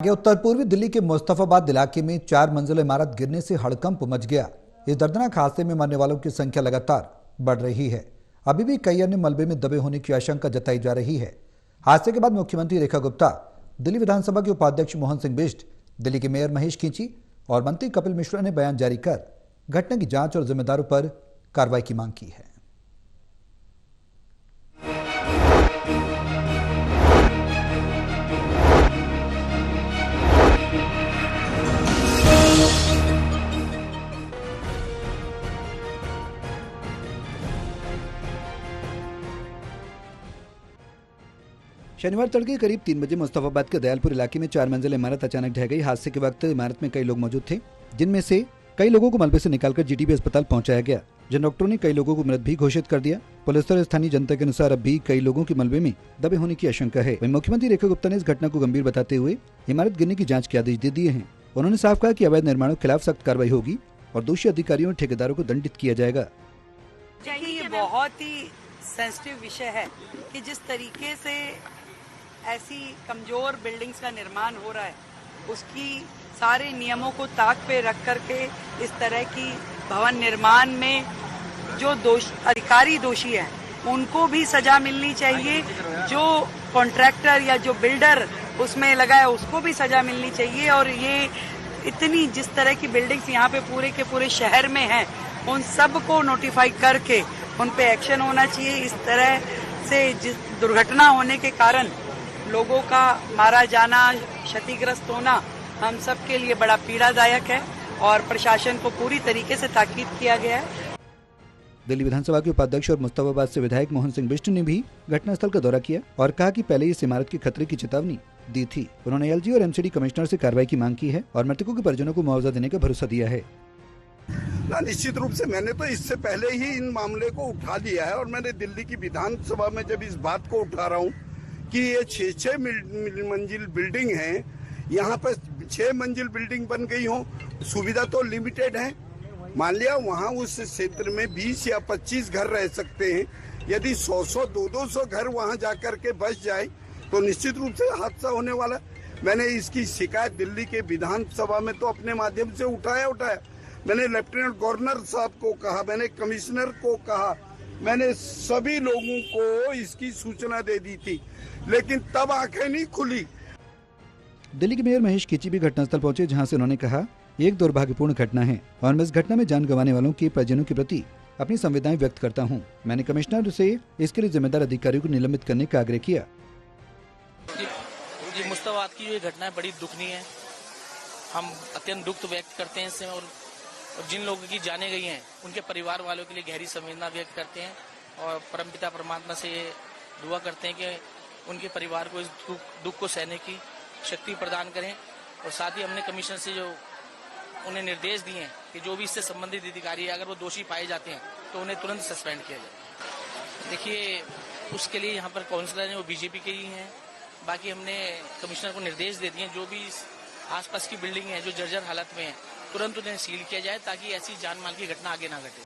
आगे उत्तर पूर्वी दिल्ली के मुस्तफाबाद इलाके में 4 मंजिला इमारत गिरने से हड़कंप मच गया। इस दर्दनाक हादसे में मरने वालों की संख्या लगातार बढ़ रही है। अभी भी कई अन्य मलबे में दबे होने की आशंका जताई जा रही है। हादसे के बाद मुख्यमंत्री रेखा गुप्ता, दिल्ली विधानसभा के उपाध्यक्ष मोहन सिंह बिष्ट, दिल्ली के मेयर महेश खींची और मंत्री कपिल मिश्रा ने बयान जारी कर घटना की जांच और जिम्मेदारों पर कार्रवाई की मांग की है। शनिवार तड़के करीब 3 बजे मुस्तफाबाद के दयालपुर इलाके में 4 मंजिला इमारत अचानक ढह गई। हादसे के वक्त इमारत में कई लोग मौजूद थे, जिनमें से कई लोगों को मलबे से निकालकर जीटीबी अस्पताल पहुंचाया गया, जिन डॉक्टरों ने कई लोगों को मृत भी घोषित कर दिया। पुलिस और स्थानीय जनता के अनुसार अब भी कई लोगों की मलबे में दबे होने की आशंका है। वहीं मुख्यमंत्री रेखा गुप्ता ने इस घटना को गंभीर बताते हुए इमारत गिरने की जाँच के आदेश दे दिए हैं। उन्होंने साफ कहा कि अवैध निर्माणों के खिलाफ सख्त कार्रवाई होगी और दोषी अधिकारियों और ठेकेदारों को दंडित किया जाएगा। ये बहुत ही सेंसिटिव विषय है कि जिस तरीके से ऐसी कमजोर बिल्डिंग्स का निर्माण हो रहा है, उसकी सारे नियमों को ताक पे रख करके इस तरह की भवन निर्माण में जो अधिकारी दोषी हैं उनको भी सजा मिलनी चाहिए, जो कॉन्ट्रैक्टर या जो बिल्डर उसमें लगा है उसको भी सजा मिलनी चाहिए। और ये इतनी जिस तरह की बिल्डिंग्स यहाँ पे पूरे के पूरे शहर में हैं, उन सब को नोटिफाई करके उन पे एक्शन होना चाहिए। इस तरह से जिस दुर्घटना होने के कारण लोगों का मारा जाना, क्षतिग्रस्त होना हम सब के लिए बड़ा पीड़ादायक है और प्रशासन को पूरी तरीके से ताकीद किया गया है। दिल्ली विधानसभा के उपाध्यक्ष और मुस्तफाबाद से विधायक मोहन सिंह बिष्ट ने भी घटनास्थल का दौरा किया और कहा कि पहले इस इमारत के खतरे की चेतावनी दी थी। उन्होंने एलजी और एमसीडी कमिश्नर से कार्रवाई की मांग की है और मृतकों के परिजनों को मुआवजा देने का भरोसा दिया है। निश्चित रूप से मैंने तो इससे पहले ही इन मामले को उठा लिया है और मैंने दिल्ली की विधानसभा में जब इस बात को उठा रहा हूँ कि ये 6 मंजिल बिल्डिंग है, यहाँ पर 6 मंजिल बिल्डिंग बन गई हो, सुविधा तो लिमिटेड है। मान लिया वहाँ उस क्षेत्र में 20 या 25 घर रह सकते हैं, यदि 100 200 घर वहाँ जाकर के बस जाए तो निश्चित रूप से हादसा होने वाला। मैंने इसकी शिकायत दिल्ली के विधानसभा में तो अपने माध्यम से उठाया। मैंने लेफ्टिनेंट गवर्नर साहब को कहा, मैंने कमिश्नर को कहा, मैंने सभी लोगों को इसकी सूचना दे दी थी, लेकिन तब आंखें नहीं खुली। दिल्ली के मेयर महेश खींची भी घटनास्थल पहुंचे, जहां से उन्होंने कहा, एक दुर्भाग्यपूर्ण घटना है और मैं इस घटना में जान गंवाने वालों के परिजनों के प्रति अपनी संवेदनाएं व्यक्त करता हूं। मैंने कमिश्नर से इसके लिए जिम्मेदार अधिकारियों को निलंबित करने का आग्रह किया। मुस्तफाबाद की जो घटना है बड़ी दुखनीय है। हम अत्यंत दुख व्यक्त करते हैं इससे और जिन लोगों की जाने गई हैं उनके परिवार वालों के लिए गहरी संवेदना व्यक्त करते हैं और परमपिता परमात्मा से ये दुआ करते हैं कि उनके परिवार को इस दुख को सहने की शक्ति प्रदान करें। और साथ ही हमने कमिश्नर से जो उन्हें निर्देश दिए हैं कि जो भी इससे संबंधित अधिकारी है, अगर वो दोषी पाए जाते हैं तो उन्हें तुरंत सस्पेंड किया जाए। देखिए, उसके लिए यहाँ पर काउंसलर हैं वो बीजेपी के ही हैं। बाकी हमने कमिश्नर को निर्देश दे दिए, जो भी आसपास की बिल्डिंग है जो जर्जर हालत में है, तुरंत उन्हें सील किया जाए ताकि ऐसी जान माल की घटना आगे ना घटे।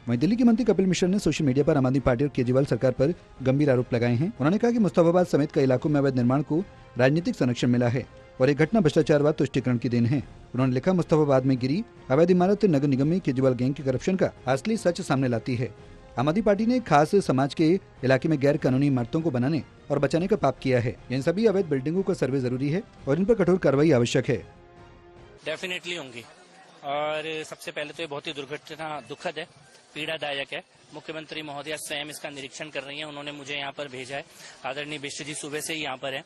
वहीं दिल्ली के मंत्री कपिल मिश्रा ने सोशल मीडिया पर आम आदमी पार्टी और केजरीवाल सरकार पर गंभीर आरोप लगाए हैं। उन्होंने कहा कि मुस्तफाबाद समेत कई इलाकों में अवैध निर्माण को राजनीतिक संरक्षण मिला है और एक घटना भ्रष्टाचारवाद तुष्टिकरण की देन है। उन्होंने लिखा, मुस्तफाबाद में गिरी अवैध इमारत नगर निगम में केजरीवाल गैंग के करप्शन का असली सच सामने लाती है। आम आदमी पार्टी ने खास समाज के इलाके में गैर कानूनी इमारतों को बनाने और बचाने का पाप किया है। इन सभी अवैध बिल्डिंगों का सर्वे जरूरी है और इन पर कठोर कार्रवाई आवश्यक है। डेफिनेटली होंगी और सबसे पहले तो ये बहुत ही दुर्घटना दुखद है, पीड़ादायक है। मुख्यमंत्री महोदया स्वयं इसका निरीक्षण कर रही हैं, उन्होंने मुझे यहाँ पर भेजा है। आदरणीय बिष्ट जी सुबह से ही यहाँ पर है।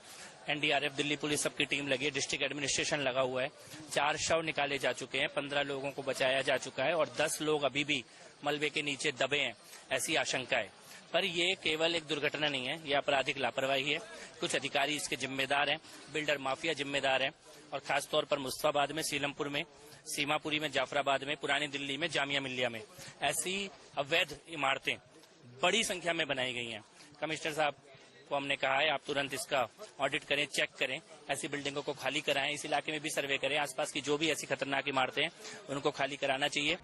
एनडीआरएफ, दिल्ली पुलिस सबकी टीम लगी है, डिस्ट्रिक्ट एडमिनिस्ट्रेशन लगा हुआ है। 4 शव निकाले जा चुके हैं, 15 लोगों को बचाया जा चुका है और 10 लोग अभी भी मलबे के नीचे दबे हैं, ऐसी आशंका है। पर ये केवल एक दुर्घटना नहीं है, ये आपराधिक लापरवाही है। कुछ अधिकारी इसके जिम्मेदार हैं, बिल्डर माफिया जिम्मेदार हैं और खासतौर पर मुस्तफाबाद में, सीलमपुर में, सीमापुरी में, जाफराबाद में, पुरानी दिल्ली में, जामिया मिल्लिया में ऐसी अवैध इमारतें बड़ी संख्या में बनाई गई हैं। कमिश्नर साहब को हमने कहा है, आप तुरंत इसका ऑडिट करें, चेक करें, ऐसी बिल्डिंगों को खाली कराएं, इस इलाके में भी सर्वे करें, आसपास की जो भी ऐसी खतरनाक इमारतें हैं उनको खाली कराना चाहिए।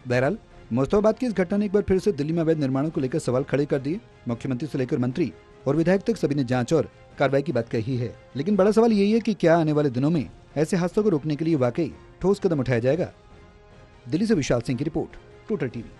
बहरहाल मुस्तफाबाद की इस घटना ने एक बार फिर से दिल्ली में अवैध निर्माणों को लेकर सवाल खड़े कर दिए। मुख्यमंत्री से लेकर मंत्री और विधायक तक सभी ने जांच और कार्रवाई की बात कही है, लेकिन बड़ा सवाल यही है कि क्या आने वाले दिनों में ऐसे हादसों को रोकने के लिए वाकई ठोस कदम उठाया जाएगा। दिल्ली से विशाल सिंह की रिपोर्ट, टोटल टीवी।